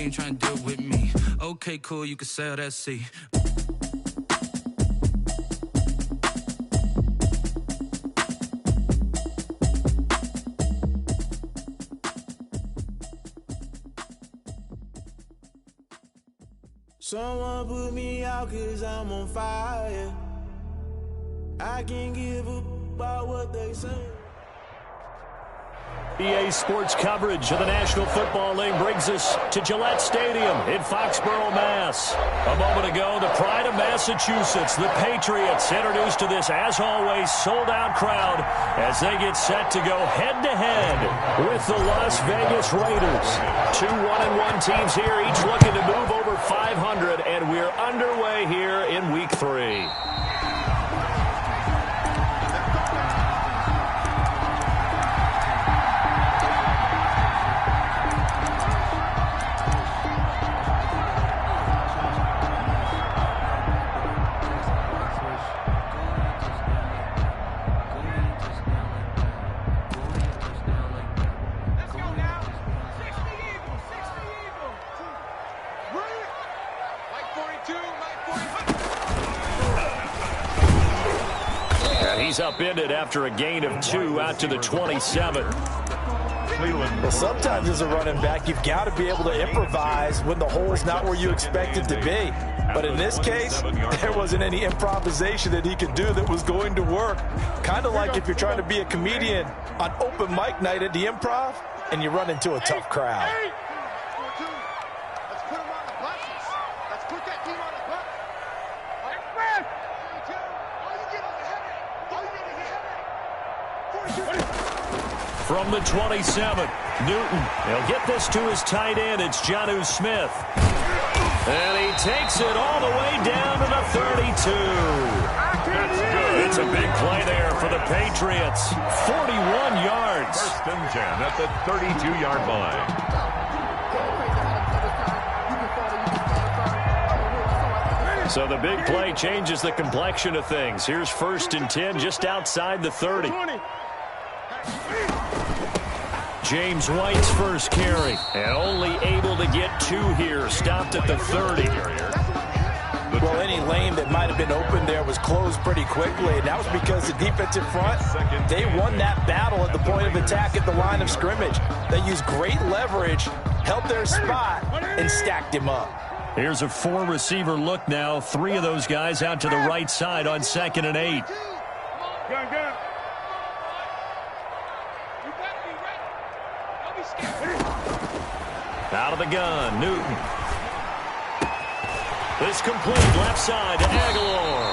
you ain't trying to deal with me. Okay, cool, you can sail that sea. Someone put me out 'cause I'm on fire. I can't give up about what they say. EA Sports coverage of the National Football League brings us to Gillette Stadium in Foxborough, Mass. A moment ago, the pride of Massachusetts, the Patriots, introduced to this, as always, sold-out crowd as they get set to go head-to-head with the Las Vegas Raiders. Two 1-1 teams here, each looking to move over 500, and we're underway here in Week 3. He's upended after a gain of 2 out to the 27. Well, sometimes as a running back, you've got to be able to improvise when the hole's not where you expect it to be. But in this case, there wasn't any improvisation that he could do that was going to work. Kind of like if you're trying to be a comedian on open mic night at the Improv and you run into a tough crowd. From the 27, Newton. He'll get this to his tight end. It's Jonnu Smith. And he takes it all the way down to the 32. That's good. It's a big play there for the Patriots. 41 yards. First and 10 at the 32-yard line. So the big play changes the complexion of things. Here's first and 10 just outside the 30. James White's first carry, and only able to get 2 here, stopped at the 30. Well, any lane that might have been open there was closed pretty quickly, and that was because the defensive front, they won that battle at the point of attack at the line of scrimmage. They used great leverage, held their spot, and stacked him up. Here's a 4-receiver look now. 3 of those guys out to the right side on 2nd and 8. Out of the gun, Newton. This complete left side to Aguilar.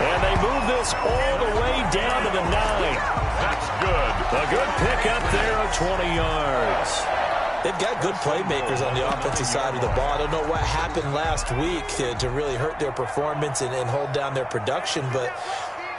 And they move this all the way down to the 9. That's good. A good pickup there of 20 yards. They've got good playmakers on the offensive side of the ball. I don't know what happened last week to really hurt their performance and hold down their production, but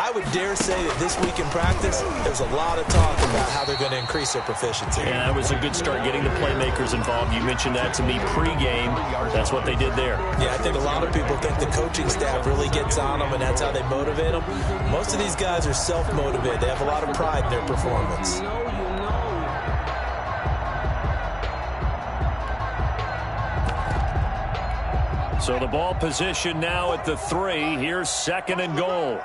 I would dare say that this week in practice, there's a lot of talk about how they're going to increase their proficiency. Yeah, that was a good start getting the playmakers involved. You mentioned that to me pregame. That's what they did there. Yeah, I think a lot of people think the coaching staff really gets on them, and that's how they motivate them. Most of these guys are self-motivated. They have a lot of pride in their performance. So the ball position now at the 3. Here's 2nd and goal.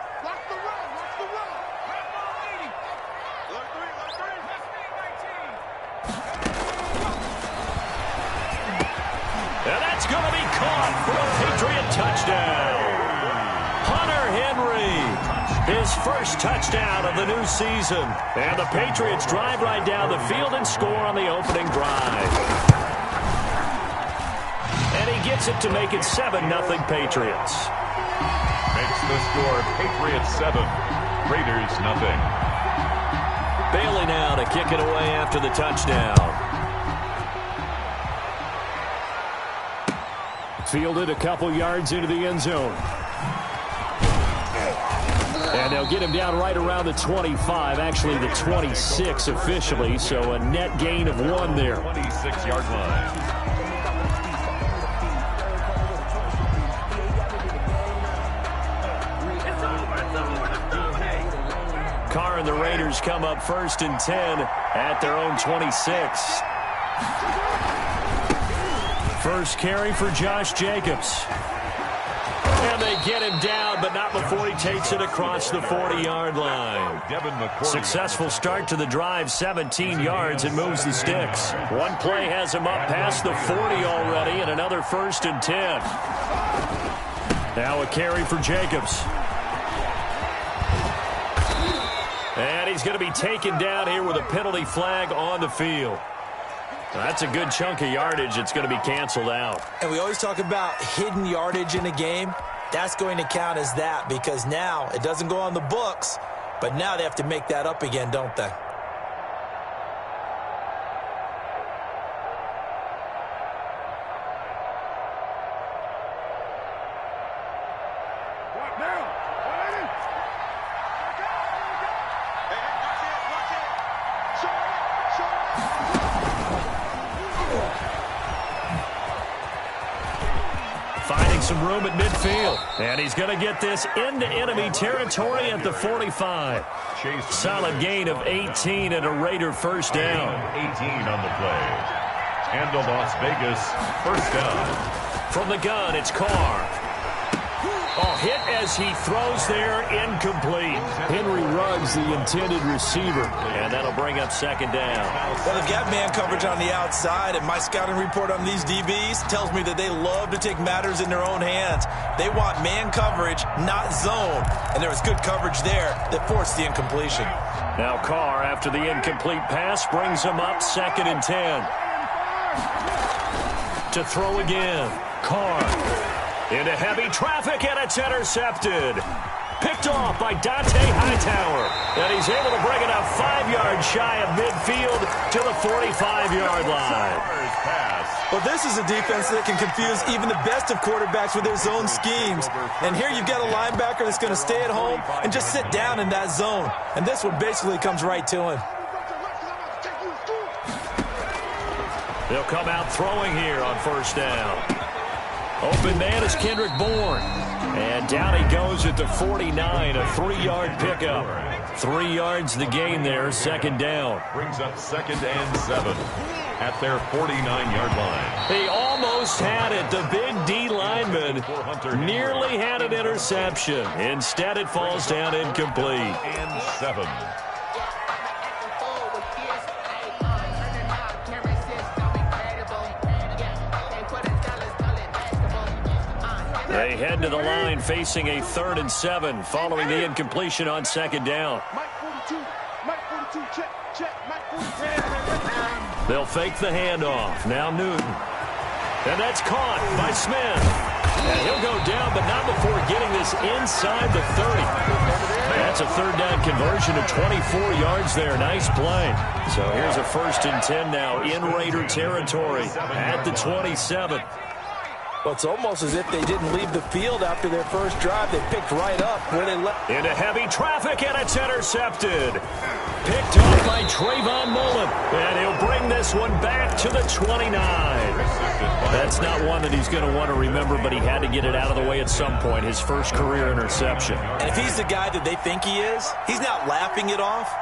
And that's going to be caught for a Patriot touchdown. Hunter Henry, his first touchdown of the new season. And the Patriots drive right down the field and score on the opening drive. And he gets it to make it 7-0 Patriots. Makes the score Patriots 7, Raiders 0. Bailey now to kick it away after the touchdown. Fielded a couple yards into the end zone. And they'll get him down right around the 25, actually the 26 officially, so a net gain of 1 there. 26-yard line. Carr and the Raiders come up 1st and 10 at their own 26. First carry for Josh Jacobs. And they get him down, but not before he takes it across the 40-yard line. Successful start to the drive, 17 yards, and moves the sticks. One play has him up past the 40 already, and another 1st and 10. Now a carry for Jacobs. And he's going to be taken down here with a penalty flag on the field. That's a good chunk of yardage. It's going to be canceled out. And we always talk about hidden yardage in a game. That's going to count as that because now it doesn't go on the books, but now they have to make that up again, don't they? Some room at midfield, and he's going to get this into enemy territory at the 45. Solid gain of 18 and a Raider first down. 18 on the play. And a Las Vegas first down. From the gun, it's Carr. Hit as he throws there, incomplete. Henry Ruggs, the intended receiver, and that'll bring up second down. Well, they've got man coverage on the outside, and my scouting report on these DBs tells me that they love to take matters in their own hands. They want man coverage, not zone, and there was good coverage there that forced the incompletion. Now Carr, after the incomplete pass, brings him up 2nd and 10. To throw again, Carr. Into heavy traffic, and it's intercepted. Picked off by Dante Hightower. And he's able to bring it up 5 yards shy of midfield to the 45-yard line. Well, this is a defense that can confuse even the best of quarterbacks with their zone schemes. And here you've got a linebacker that's going to stay at home and just sit down in that zone. And this one basically comes right to him. They'll come out throwing here on first down. Open man is Kendrick Bourne. And down he goes at the 49, a 3-yard pickup. 3 yards the gain there, second down. Brings up 2nd and 7 at their 49-yard line. He almost had it. The big D lineman nearly had an interception. Instead, it falls down incomplete. And 7. They head to the line facing a 3rd and 7 following the incompletion on second down. They'll fake the handoff. Now Newton. And that's caught by Smith. And he'll go down, but not before getting this inside the 30. That's a 3rd down conversion of 24 yards there. Nice play. So here's a 1st and 10 now in Raider territory at the 27. Well, it's almost as if they didn't leave the field after their first drive. They picked right up where they left. Into heavy traffic, and it's intercepted. Picked off by Trayvon Mullen. And he'll bring this one back to the 29. That's not one that he's going to want to remember, but he had to get it out of the way at some point. His first career interception. And if he's the guy that they think he is, he's not laughing it off.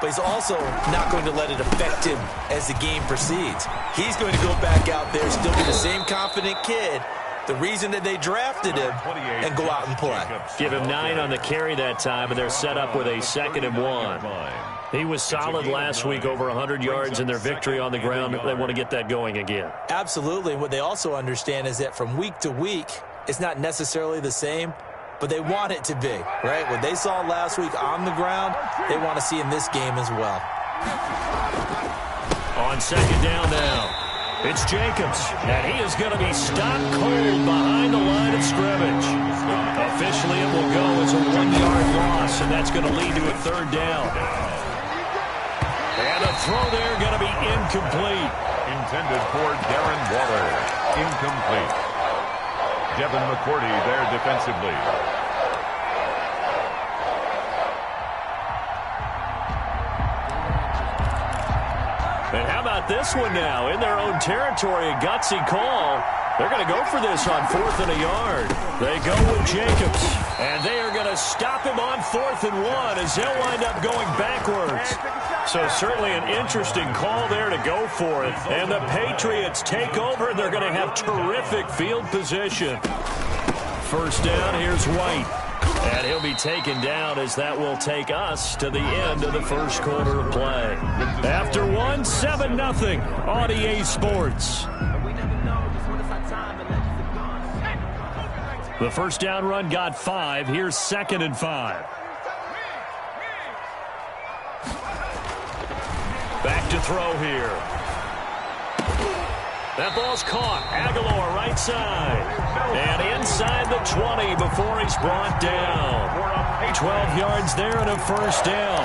But he's also not going to let it affect him as the game proceeds. He's going to go back out there, still be the same confident kid, the reason that they drafted him, and go out and play. Give him 9 on the carry that time, and they're set up with a 2nd and 1. He was solid last week, over 100 yards in their victory on the ground. They want to get that going again. Absolutely. And what they also understand is that from week to week, it's not necessarily the same, but they want it to be, right? What they saw last week on the ground, they want to see in this game as well. On second down now, it's Jacobs, and he is going to be stopped cold behind the line of scrimmage. Officially, it will go as a 1-yard loss, and that's going to lead to a 3rd down. And a throw there going to be incomplete. Intended for Darren Waller. Incomplete. Devin McCourty there defensively. And how about this one now? In their own territory, a gutsy call. They're going to go for this on 4th and a yard. They go with Jacobs, and they are going to stop him on 4th and 1 as they'll wind up going backwards. So certainly an interesting call there to go for it. And the Patriots take over, and they're going to have terrific field position. First down, here's White. And he'll be taken down as that will take us to the end of the first quarter of play. After 1, 7-0 on EA Sports. The first down run got 5. Here's 2nd and 5. Back to throw here. That ball's caught. Aguilar right side. And inside the 20 before he's brought down. 12 yards there and a first down.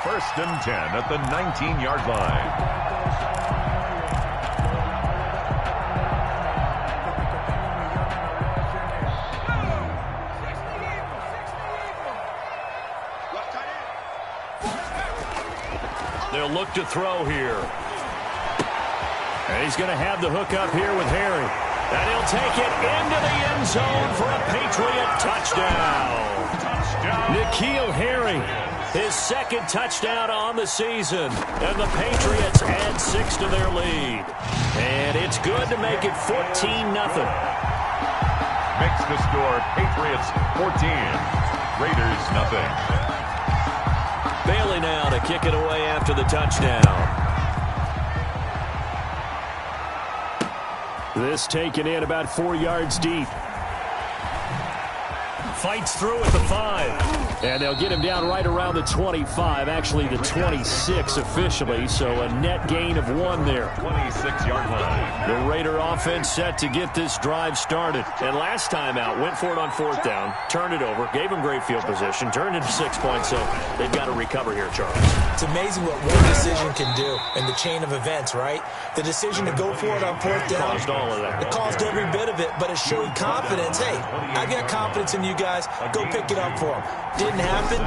1st and 10 at the 19-yard line. They'll look to throw here. And he's going to have the hook up here with Harry. And he'll take it into the end zone for a Patriot touchdown. N'Keal Harry, his 2nd touchdown on the season. And the Patriots add 6 to their lead. And it's good to make it 14-0. Makes the score Patriots 14, Raiders 0. Bailey now to kick it away after the touchdown. This taken in about 4 yards deep. Fights through at the 5. And they'll get him down right around the 25, actually the 26 officially, so a net gain of 1 there. 26-yard line. The Raider offense set to get this drive started. And last time out, went for it on 4th down, turned it over, gave him great field position, turned it to 6 points, so they've got to recover here, Charles. It's amazing what one decision can do in the chain of events, right? The decision to go for it on 4th down. Caused all of that. It caused every bit of it, but it showed confidence. Hey, I got confidence in you guys. Go pick it up for them. Didn't happen.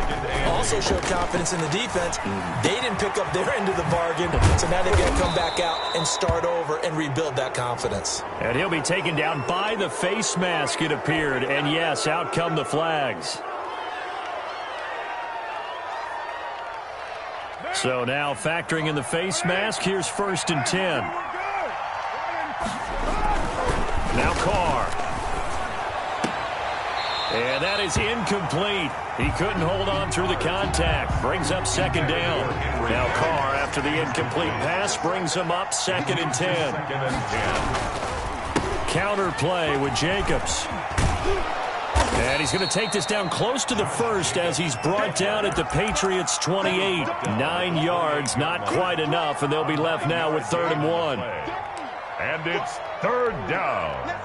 Also showed confidence in the defense. They didn't pick up their end of the bargain, so now they've got to come back out and start over and rebuild that confidence. And he'll be taken down by the face mask, it appeared. And yes, out come the flags. So now factoring in the face mask, here's 1st and 10. Now Carr. And that is incomplete. He couldn't hold on through the contact. Brings up 2nd down. Now Carr, after the incomplete pass, brings him up 2nd and 10. Counter play with Jacobs. And he's going to take this down close to the 1st as he's brought down at the Patriots' 28. 9 yards, not quite enough, and they'll be left now with 3rd and 1. And it's 3rd down.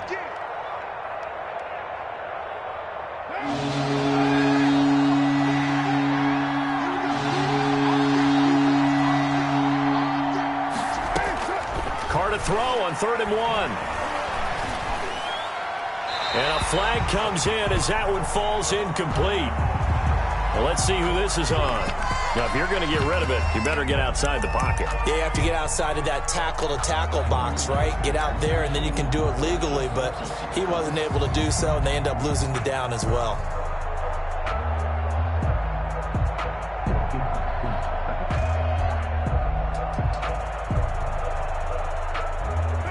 Carr to throw on 3rd and 1. And a flag comes in as that one falls incomplete. Well, let's see who this is on. Now, if you're going to get rid of it, you better get outside the pocket. Yeah, you have to get outside of that tackle-to-tackle box, right? Get out there, and then you can do it legally, but he wasn't able to do so, and they end up losing the down as well.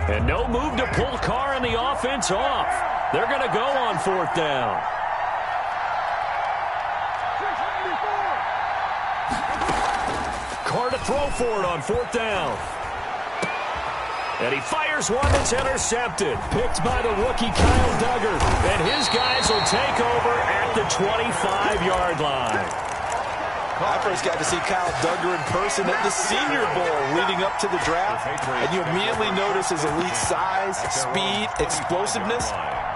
And no move to pull Carr and the offense off. They're going to go on 4th down. Carr to throw for it on 4th down. And he fires one that's intercepted. Picked by the rookie Kyle Duggar. And his guys will take over at the 25-yard line. I first got to see Kyle Duggar in person at the Senior Bowl leading up to the draft, and you immediately notice his elite size, speed, explosiveness,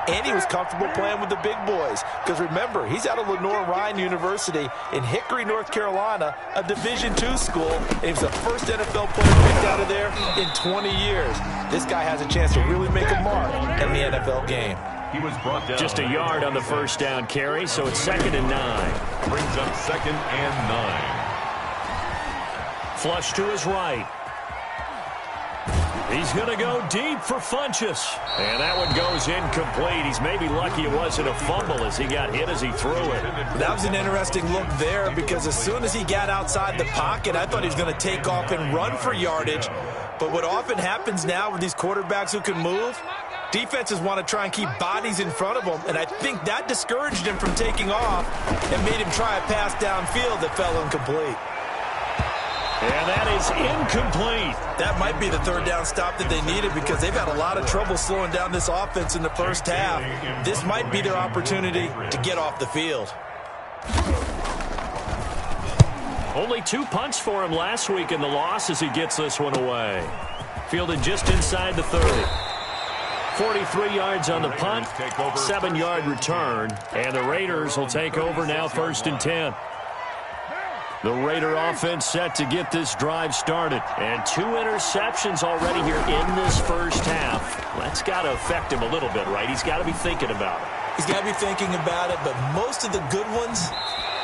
and he was comfortable playing with the big boys. Because remember, he's out of Lenoir-Rhyne University in Hickory, North Carolina, a Division II school, and he was the first NFL player picked out of there in 20 years. This guy has a chance to really make a mark in the NFL game. He was brought down. Just a yard on the first down carry, so it's 2nd and 9. Brings up 2nd and 9. Flush to his right. He's going to go deep for Funchess. And that one goes incomplete. He's maybe lucky it wasn't a fumble as he got hit as he threw it. That was an interesting look there because as soon as he got outside the pocket, I thought he was going to take off and run for yardage. But what often happens now with these quarterbacks who can move, defenses want to try and keep bodies in front of them, and I think that discouraged him from taking off and made him try a pass downfield that fell incomplete. And that is incomplete. That might be the third down stop that they needed because they've had a lot of trouble slowing down this offense in the first half. This might be their opportunity to get off the field. Only 2 punts for him last week in the loss as he gets this one away. Fielded just inside the 30. 43 yards on the punt, 7-yard return, and the Raiders will take over now 1st and 10. The Raider offense set to get this drive started. And 2 interceptions already here in this first half. That's got to affect him a little bit, right? He's got to be thinking about it. He's got to be thinking about it, but most of the good ones,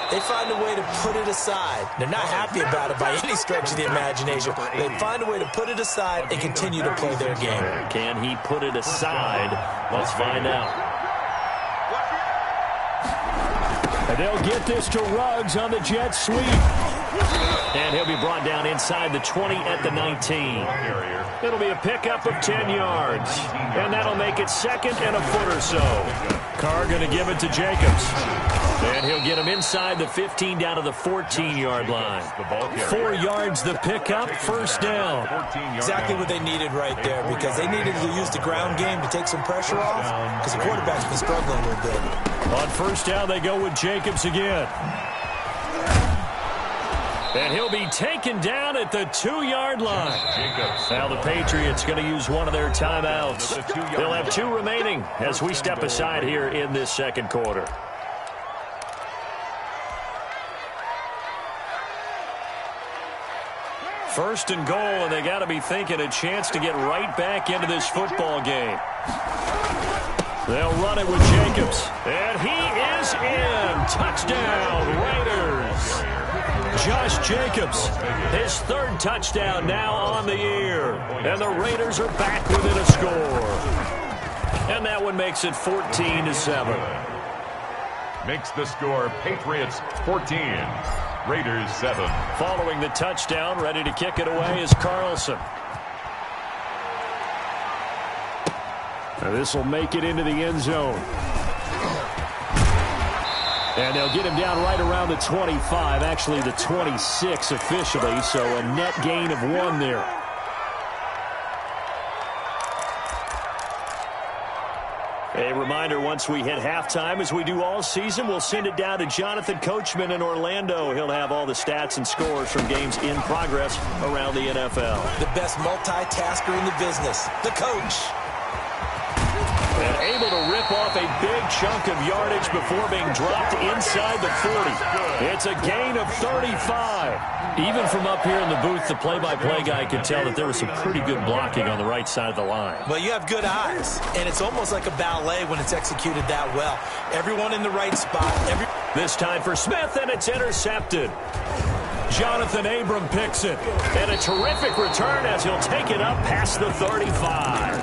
they find a way to put it aside. They're not happy about it by any stretch of the imagination. They find a way to put it aside and continue to play their game. Can he put it aside? Let's find out. And they'll get this to Ruggs on the jet sweep. And he'll be brought down inside the 20 at the 19. It'll be a pickup of 10 yards. And that'll make it 2nd and a foot or so. Carr going to give it to Jacobs. And he'll get him inside the 15 down to the 14-yard line. 4 yards the pickup, 1st down. Exactly what they needed right there because they needed to use the ground game to take some pressure off because the quarterback's been struggling a little bit. On 1st down, they go with Jacobs again. And he'll be taken down at the 2-yard line. Now the Patriots going to use one of their timeouts. They'll have 2 remaining as we step aside here in this second quarter. First and goal, and they got to be thinking a chance to get right back into this football game. They'll run it with Jacobs. And he is in. Touchdown, Raiders. Josh Jacobs, his 3rd touchdown now on the year. And the Raiders are back within a score. And that one makes it 14-7. Makes the score Patriots 14. Raiders 7. Following the touchdown, ready to kick it away is Carlson. This will make it into the end zone. And they'll get him down right around the 25, actually the 26 officially, so a net gain of 1 there. A reminder, once we hit halftime, as we do all season, we'll send it down to Jonathan Coachman in Orlando. He'll have all the stats and scores from games in progress around the NFL. The best multitasker in the business, the coach. And able to rip off a big chunk of yardage before being dropped inside the 40. It's a gain of 35. Even from up here in the booth, the play-by-play guy could tell that there was some pretty good blocking on the right side of the line. Well, you have good eyes, and it's almost like a ballet when it's executed that well. Everyone in the right spot. This time for Smith, and it's intercepted. Jonathan Abram picks it. And a terrific return as he'll take it up past the 35.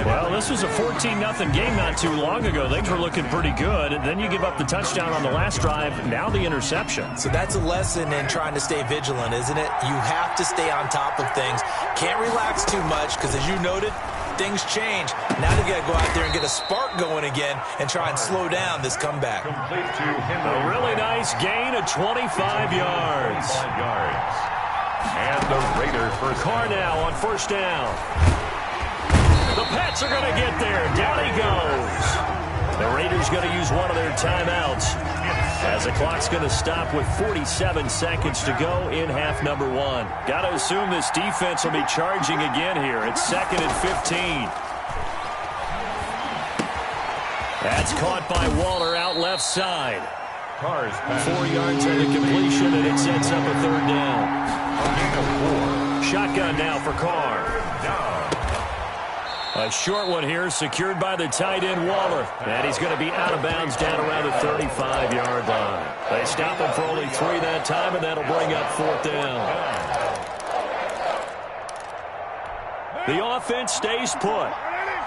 Well, this was a 14-0 game not too long ago. Things were looking pretty good. And then you give up the touchdown on the last drive. Now the interception. So that's a lesson in trying to stay vigilant, isn't it? You have to stay on top of things. Can't relax too much because, as you noted, things change. Now they got to go out there and get a spark going again and try and slow down this comeback. A really nice gain of 25 yards. And the Raiders first. Carr now on 1st down. The Pats are going to get there. Down he goes. The Raiders going to use one of their timeouts as the clock's going to stop with 47 seconds to go in half number 1. Got to assume this defense will be charging again here. It's 2nd and 15. That's caught by Waller out left side. 4 yards on the completion, and it sets up a 3rd down. Shotgun now for Carr. A short one here, secured by the tight end Waller. And he's going to be out of bounds down around the 35-yard line. They stop him for only 3 that time, and that'll bring up 4th down. The offense stays put.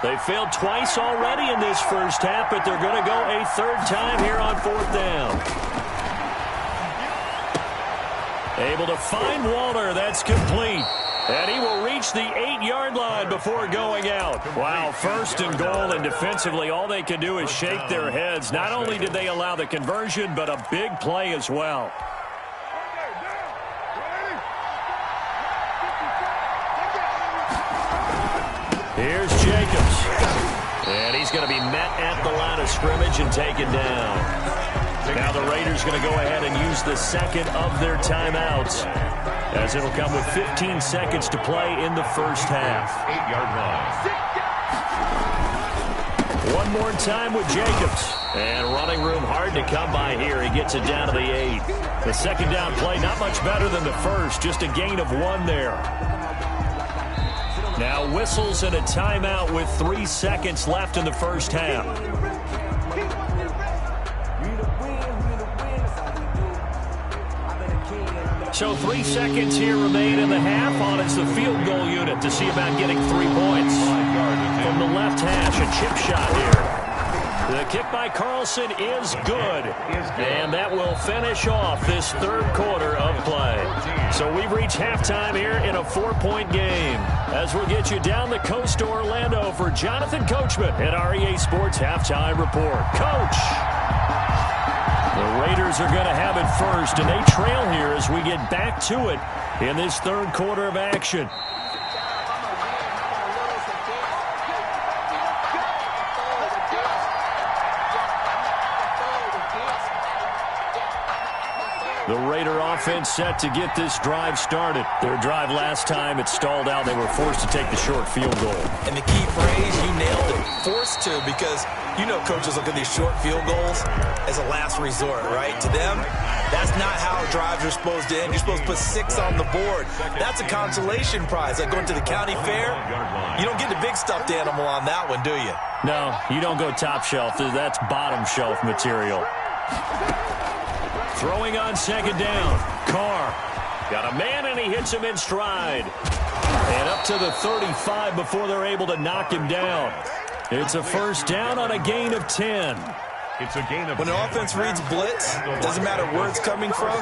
They failed twice already in this first half, but they're going to go a third time here on fourth down. Able to find Waller. That's complete. And he will reach the 8-yard line before going out. Wow, first and goal, and defensively all they can do is shake their heads. Not only did they allow the conversion, but a big play as well. Here's Jacobs. And he's going to be met at the line of scrimmage and taken down. Now the Raiders going to go ahead and use the second of their timeouts, as it'll come with 15 seconds to play in the first half. 8-yard line. One more time with Jacobs. And running room hard to come by here. He gets it down to the 8. The second down play not much better than the first. Just a gain of 1 there. Now whistles and a timeout with 3 seconds left in the first half. So 3 seconds here remain in the half. On it's the field goal unit to see about getting 3 points. From the left hash, a chip shot here. The kick by Carlson is good. And that will finish off this third quarter of play. So we've reached halftime here in a 4-point game. As we'll get you down the coast to Orlando for Jonathan Coachman at REA Sports Halftime Report. Coach! The Raiders are going to have it first, and they trail here as we get back to it in this third quarter of action. The Raider offense set to get this drive started. Their drive last time, it stalled out. They were forced to take the short field goal. And the key phrase, you nailed it, forced to, because you know coaches look at these short field goals as a last resort, right? To them, that's not how drives are supposed to end. You're supposed to put 6 on the board. That's a consolation prize. Like going to the county fair, you don't get the big stuffed animal on that one, do you? No, you don't go top shelf. That's bottom shelf material. Throwing on second down. Carr got a man, and he hits him in stride. And up to the 35 before they're able to knock him down. It's a first down on a gain of 10. It's a gain of When an offense reads blitz, doesn't matter where it's coming from,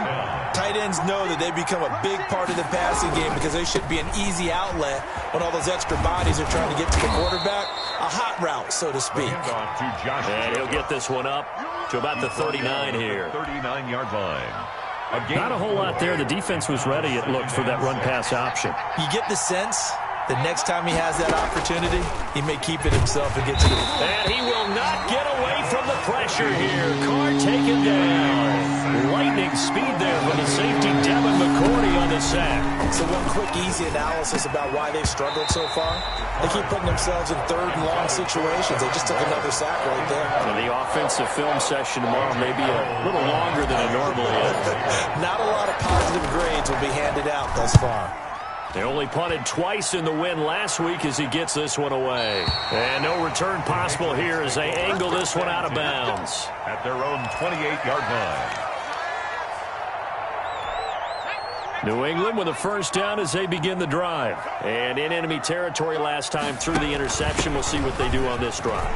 tight ends know that they become a big part of the passing game because they should be an easy outlet when all those extra bodies are trying to get to the quarterback. A hot route, so to speak. And he'll get this one up to about the 39 here. 39-yard line. Not a whole lot there. The defense was ready, it looked, for that run-pass option. You get the sense the next time he has that opportunity, he may keep it himself and get to the... And he will not get away from the pressure here. Carr taken down. Lightning speed there for the safety, Devin McCourty, on the sack. So one quick, easy analysis about why they've struggled so far. They keep putting themselves in third and long situations. They just took another sack right there. And the offensive film session tomorrow may be a little longer than it normally is. Not a lot of positive grades will be handed out thus far. They only punted twice in the win last week as he gets this one away. And no return possible here as they angle this one out of bounds. At their own 28-yard line. New England with a first down as they begin the drive. And in enemy territory last time through the interception. We'll see what they do on this drive.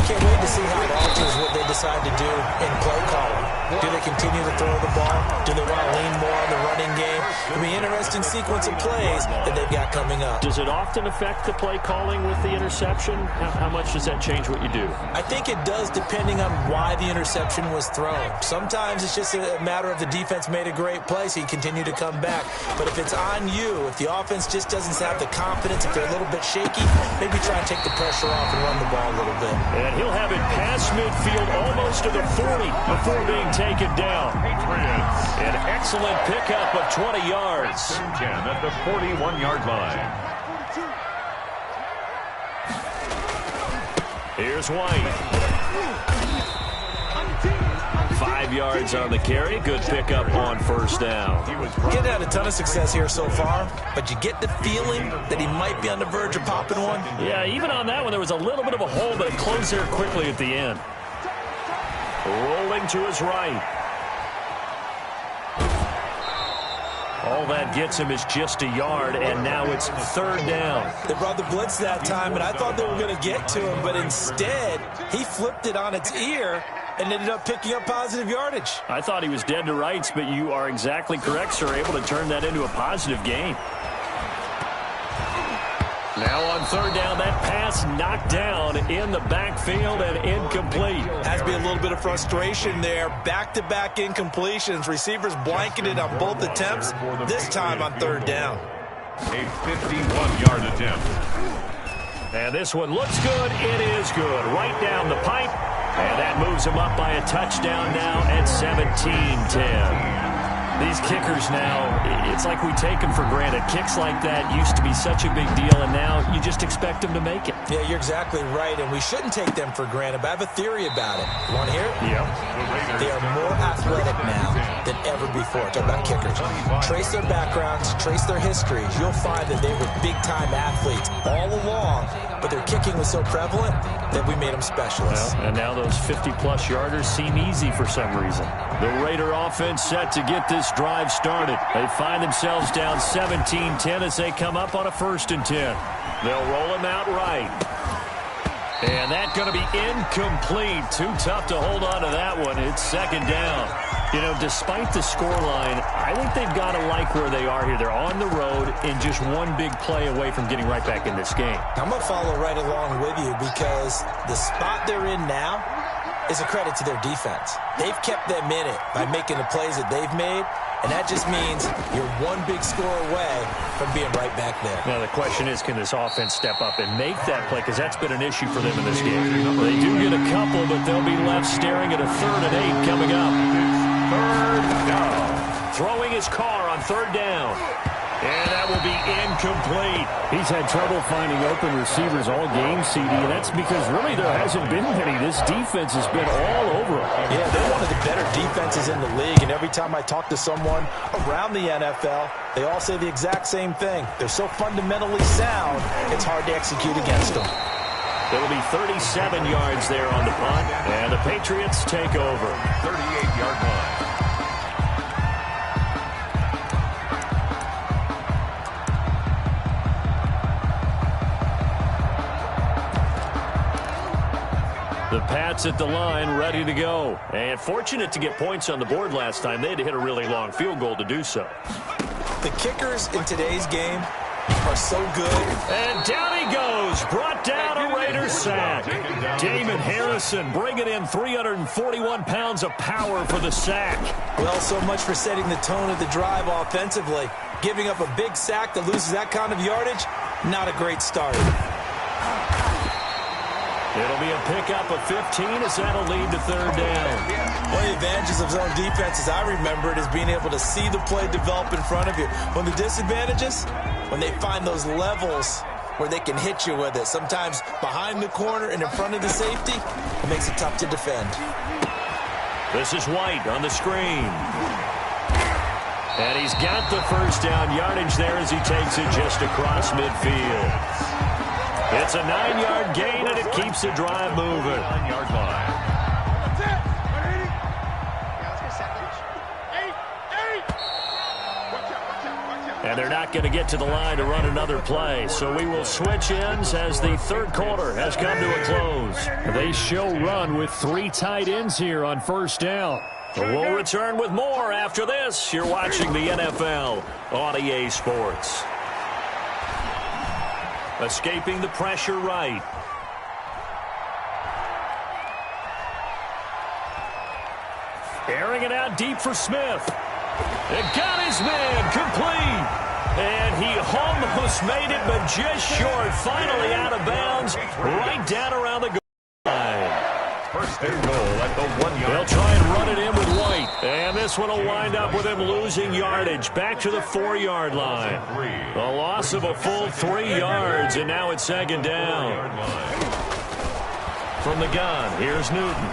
Can't wait to see how it alters what they decide to do in play calling. Do they continue to throw the ball? Do they want to lean more on the running game? It'll be an interesting sequence of plays that they've got coming up. Does it often affect the play calling with the interception? How much does that change what you do? I think it does, depending on why the interception was thrown. Sometimes it's just a matter of the defense made a great play, so you continue to come back. But if it's on you, if the offense just doesn't have the confidence, if they're a little bit shaky, maybe try and take the pressure off and run the ball a little bit. And he'll have it past midfield almost to the 40 before being taken down. Patriots. An excellent pickup of 20 yards. 10 at the 41-yard line. Here's White. 5 yards on the carry. Good pickup on first down. Getting had a ton of success here so far, but you get the feeling that he might be on the verge of popping one. Yeah, even on that one, there was a little bit of a hole, but it closed there quickly at the end. Rolling to his right. All that gets him is just a yard, and now it's third down. They brought the blitz that time, and I thought they were going to get to him, but instead, he flipped it on its ear and ended up picking up positive yardage. I thought he was dead to rights, but you are exactly correct, sir, able to turn that into a positive gain. Now on third down, that pass knocked down in the backfield and incomplete. Has to be a little bit of frustration there. Back-to-back incompletions. Receivers blanketed on both attempts, this time on third down. A 51-yard attempt. And this one looks good. It is good. Right down the pipe. And that moves him up by a touchdown now at 17-10. These kickers now, it's like we take them for granted. Kicks like that used to be such a big deal, and now you just expect them to make it. Yeah, you're exactly right, and we shouldn't take them for granted, but I have a theory about it. You want to hear it? Yep. They are more athletic now than ever before. Talk about kickers. Trace their backgrounds, trace their histories. You'll find that they were big-time athletes all along, but their kicking was so prevalent that we made them specialists. Well, and now those 50-plus yarders seem easy for some reason. The Raider offense set to get this drive started. They find themselves down 17-10 as they come up on a 1st and 10. They'll roll him out right. And that's going to be incomplete. Too tough to hold on to that one. It's second down. You know, despite the scoreline, I think they've got to like where they are here. They're on the road and just one big play away from getting right back in this game. I'm going to follow right along with you because the spot they're in now is a credit to their defense. They've kept them in it by making the plays that they've made, and that just means you're one big score away from being right back there. Now, the question is, can this offense step up and make that play? Because that's been an issue for them in this game. They do get a couple, but they'll be left staring at a 3rd and 8 coming up. Third down. Throwing his car on third down. And that will be incomplete. He's had trouble finding open receivers all game, CD, and that's because really there hasn't been many. This defense has been all over him. Yeah, they're one of the better defenses in the league, and every time I talk to someone around the NFL, they all say the exact same thing. They're so fundamentally sound, it's hard to execute against them. It'll be 37 yards there on the punt, and the Patriots take over. 38-yard line. The Pats at the line, ready to go. And fortunate to get points on the board last time. They had to hit a really long field goal to do so. The kickers in today's game are so good. And down he goes. Brought down a Raider sack. Damon Harrison bringing in 341 pounds of power for the sack. Well, so much for setting the tone of the drive offensively. Giving up a big sack that loses that kind of yardage, not a great start. It'll be a pickup of 15 as that'll lead to third down. One of the advantages of zone defense, as I remember it, is being able to see the play develop in front of you. One of the disadvantages, when they find those levels where they can hit you with it, sometimes behind the corner and in front of the safety, it makes it tough to defend. This is White on the screen. And he's got the first down yardage there as he takes it just across midfield. It's a 9-yard gain, and it keeps the drive moving. 9-yard line. And they're not going to get to the line to run another play, so we will switch ends as the third quarter has come to a close. They show run with 3 tight ends here on first down. We'll return with more after this. You're watching the NFL on EA Sports. Escaping the pressure right. Airing it out deep for Smith. It got his man complete. And he almost made it, but just short. Finally out of bounds, right down around the goal line. First and goal at the 1-yard. They'll try and run it in with White. And this one will wind up with him losing yardage back to the 4-yard line. A loss of a full 3 yards, and now it's second down. From the gun, here's Newton.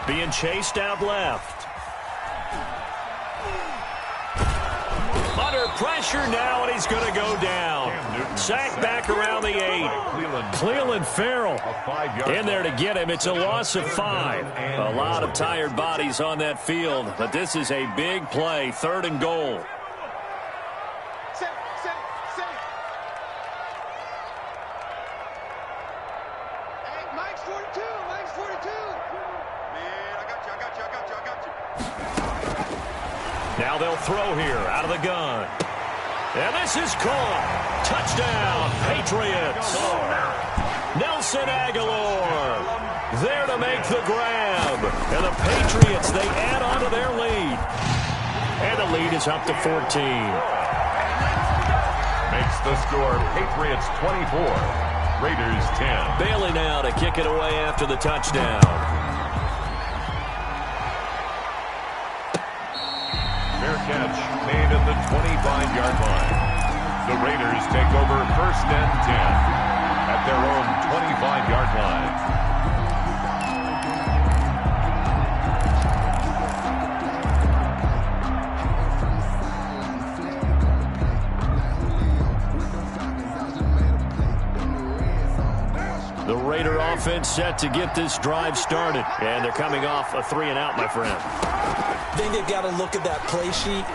Being chased out left. Under pressure now, and he's going to go down. Sack back around the 8. Cleveland Farrell in there to get him. It's a loss of 5. A lot of tired bodies on that field, but this is a big play. 3rd and goal. Now they'll throw here out of the gun. And this is caught. Touchdown, Patriots. Nelson Aguilar there to make the grab. And the Patriots, they add on to their lead. And the lead is up to 14. Makes the score Patriots 24, Raiders 10. Bailey now to kick it away after the touchdown. Fair catch made at the 25-yard line. The Raiders take over 1st and 10 at their own 25-yard line. The Raider offense set to get this drive started. And they're coming off a 3-and-out, my friend. I think they've got to look at that play sheet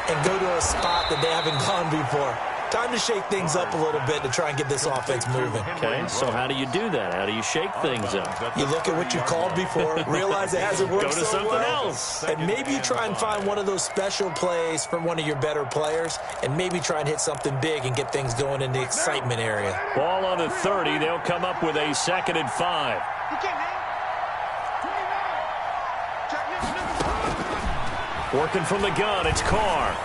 and go to a spot that they haven't gone before. Time to shake things up a little bit to try and get this offense moving. Okay, so how do you do that? How do you shake things up? You look at what you called before, realize it hasn't worked Go to so something well, else. and maybe you try and find one of those special plays from one of your better players, and maybe try and hit something big and get things going in the excitement area. Ball on the 30. They'll come up with a 2nd and 5. Working from the gun, it's Carr.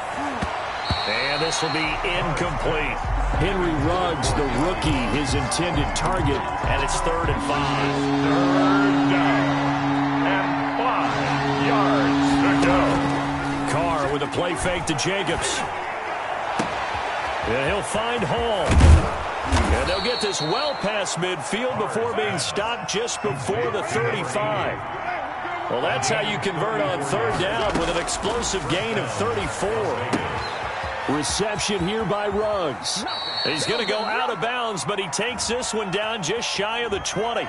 And this will be incomplete. Henry Ruggs, the rookie, his intended target, and it's 3rd and 5. 3rd down and 5 yards to go. Carr with a play fake to Jacobs. And he'll find Hall. And they'll get this well past midfield before being stopped just before the 35. Well, that's how you convert on 3rd down with an explosive gain of 34. Reception here by Ruggs. He's going to go out of bounds, but he takes this one down just shy of the 20.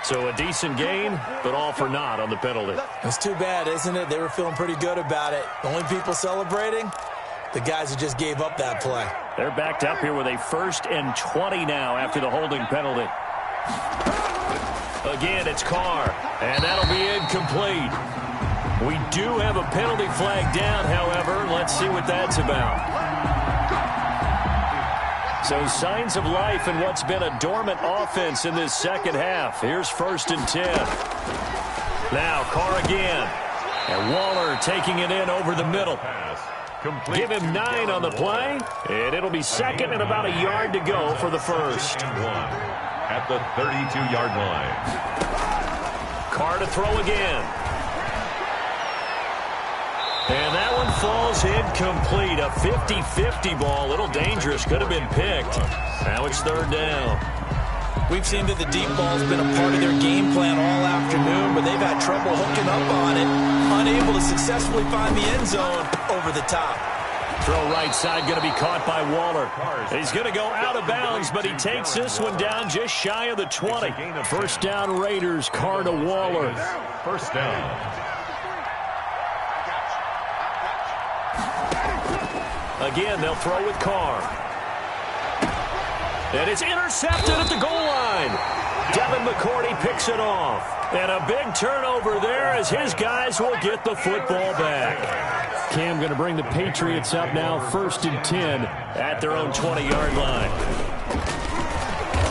So a decent gain, but all for naught on the penalty. It's too bad, isn't it? They were feeling pretty good about it. The only people celebrating, the guys who just gave up that play. They're backed up here with a 1st and 20 now after the holding penalty. Again, it's Carr, and that'll be incomplete. We do have a penalty flag down, however. Let's see what that's about. So signs of life in what's been a dormant offense in this second half. Here's 1st and 10. Now Carr again. And Waller taking it in over the middle. Give him 9 on the play. And it'll be 2nd and about a yard to go for the first. At the 32-yard line. Carr to throw again. And that one falls incomplete. A 50-50 ball. A little dangerous. Could have been picked. Now it's 3rd down. We've seen that the deep ball's been a part of their game plan all afternoon, but they've had trouble hooking up on it. Unable to successfully find the end zone over the top. Throw right side going to be caught by Waller. He's going to go out of bounds, but he takes this one down just shy of the 20. 1st down Raiders. Carr to Waller. 1st down. Again, they'll throw with Carr. And it's intercepted at the goal line. Devin McCourty picks it off. And a big turnover there as his guys will get the football back. Cam going to bring the Patriots up now 1st and 10 at their own 20-yard line.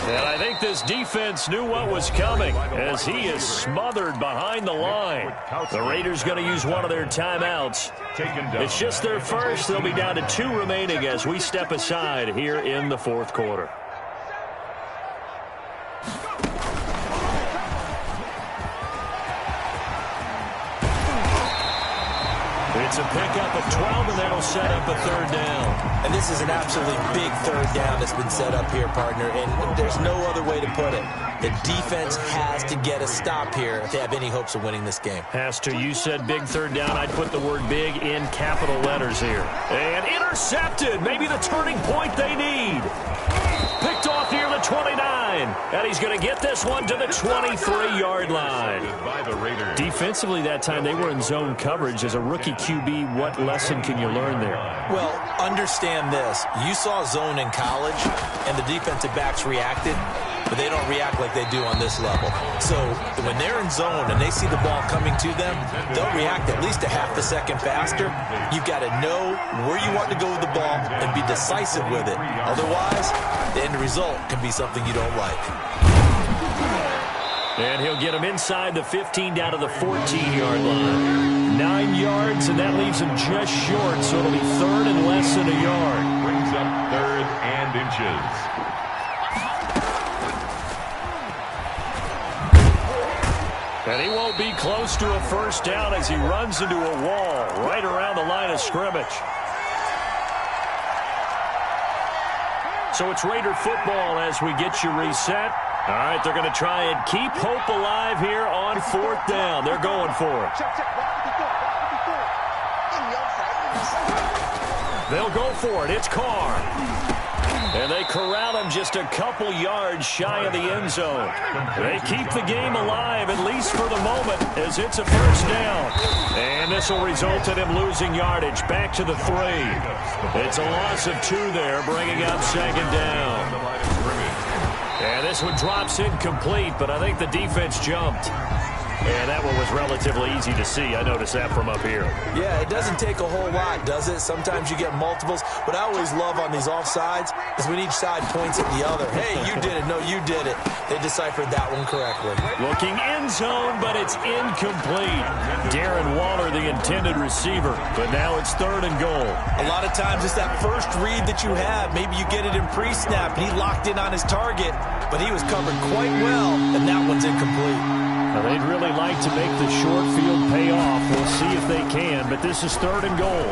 And I think this defense knew what was coming as he is smothered behind the line. The Raiders going to use one of their timeouts. It's just their first. They'll be down to 2 remaining as we step aside here in the 4th quarter. It's a pickup of 12, and that'll set up a 3rd down. And this is an absolutely big 3rd down that's been set up here, partner, and there's no other way to put it. The defense has to get a stop here if they have any hopes of winning this game. Has to. You said big 3rd down. I'd put the word big in capital letters here. And intercepted. Maybe the turning point they need. Picked off near the 29. And he's going to get this one to the 23-yard line. Defensively that time, they were in zone coverage. As a rookie QB, what lesson can you learn there? Well, understand this. You saw zone in college, and the defensive backs reacted. but they don't react like they do on this level. So when they're in zone and they see the ball coming to them, they'll react at least a half a second faster. You've got to know where you want to go with the ball and be decisive with it. Otherwise, the end result can be something you don't like. And he'll get him inside the 15 down to the 14-yard line. 9 yards, and that leaves him just short, so it'll be third and less than a yard. Brings up third and inches. And he won't be close to a first down as he runs into a wall right around the line of scrimmage. So it's Raider football as we get you reset. All right, they're going to try and keep hope alive here on 4th down. They're going for it. They'll go for it. It's Carr. And they corral him just a couple yards shy of the end zone. They keep the game alive, at least for the moment, as it's a first down. And this will result in him losing yardage back to the 3. It's a loss of 2 there, bringing up 2nd down. And this one drops incomplete, but I think the defense jumped. And that one was relatively easy to see. I noticed that from up here. Yeah, it doesn't take a whole lot, does it? Sometimes you get multiples. What I always love on these offsides is when each side points at the other. Hey, you did it. No, you did it. They deciphered that one correctly. Looking end zone, but it's incomplete. Darren Waller, the intended receiver. But now it's 3rd and goal. A lot of times it's that first read that you have. Maybe you get it in pre-snap, and he locked in on his target, but he was covered quite well, and that one's incomplete. Now, they'd really like to make the short field pay off. We'll see if they can, but this is 3rd and goal.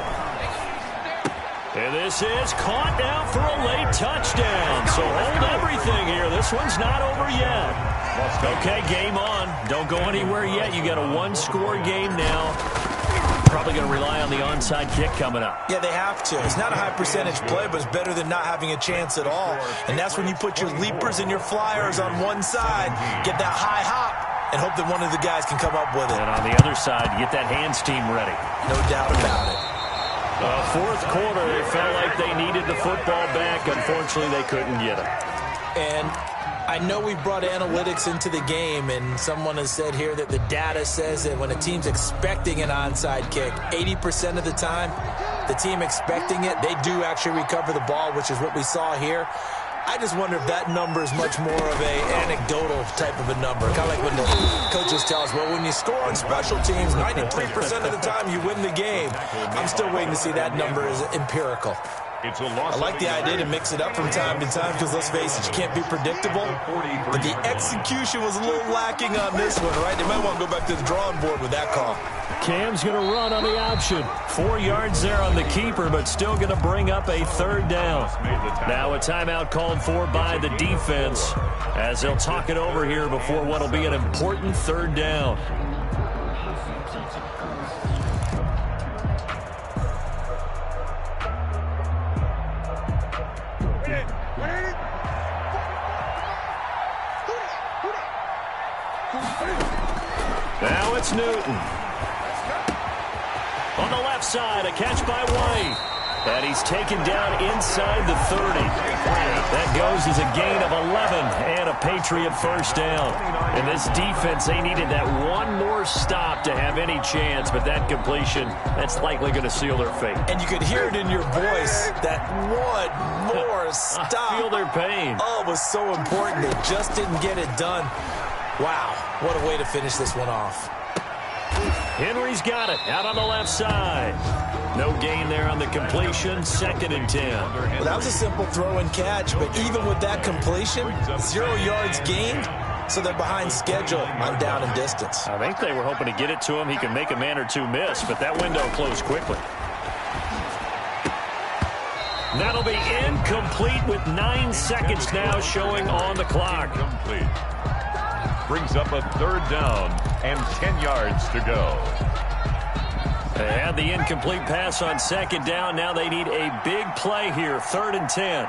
And this is caught now for a late touchdown. So hold everything here. This one's not over yet. Okay, game on. Don't go anywhere yet. You got a 1-score game now. Probably going to rely on the onside kick coming up. Yeah, they have to. It's not a high percentage play, but it's better than not having a chance at all. And that's when you put your leapers and your flyers on one side, get that high hop, and hope that one of the guys can come up with it. And on the other side, get that hands team ready. No doubt about it. 4th quarter, they felt like they needed the football back. Unfortunately, they couldn't get it. And I know we brought analytics into the game, and someone has said here that the data says that when a team's expecting an onside kick, 80% of the time, the team expecting it, they do actually recover the ball, which is what we saw here. I just wonder if that number is much more of a anecdotal type of a number. Kind of like when the coaches tell us, well, when you score on special teams, 93% of the time you win the game. I'm still waiting to see that number is empirical. I like the idea to mix it up from time to time because, let's face it, you can't be predictable. But the execution was a little lacking on this one, right? They might want to go back to the drawing board with that call. Cam's going to run on the option. 4 yards there on the keeper, but still going to bring up a 3rd down. Now a timeout called for by the defense as they'll talk it over here before what will be an important 3rd down. Now it's Newton. On the left side, a catch by White. And he's taken down inside the 30. That goes as a gain of 11 and a Patriot first down. In this defense, they needed that one more stop to have any chance, but that completion, that's likely going to seal their fate. And you could hear it in your voice, that one more stop. I feel their pain. Oh, it was so important. They just didn't get it done. Wow, what a way to finish this one off. Henry's got it out on the left side. No gain there on the completion. 2nd and 10. Well, that was a simple throw and catch, but even with that completion, 0 yards gained, so they're behind schedule on down and distance. I think they were hoping to get it to him. He could make a man or two miss, but that window closed quickly. That'll be incomplete with 9 seconds now showing on the clock. Complete. Brings up a 3rd down and 10 yards to go. They had the incomplete pass on 2nd down. Now they need a big play here. 3rd and 10.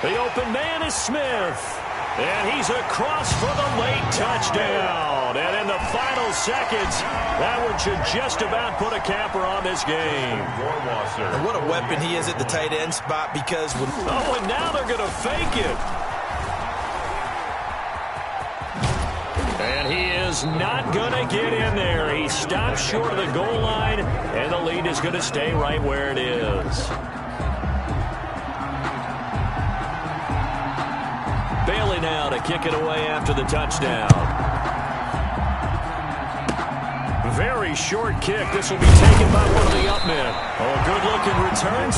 The open man is Smith. And he's across for the late touchdown. And in the final seconds, that one should just about put a capper on this game. And what a weapon he is at the tight end spot, because when... Oh, and now they're going to fake it. And he is not going to get in there. He stops short of the goal line, and the lead is going to stay right where it is. Bailey now to kick it away after the touchdown. Very short kick. This will be taken by one of the up men. Oh, good-looking return.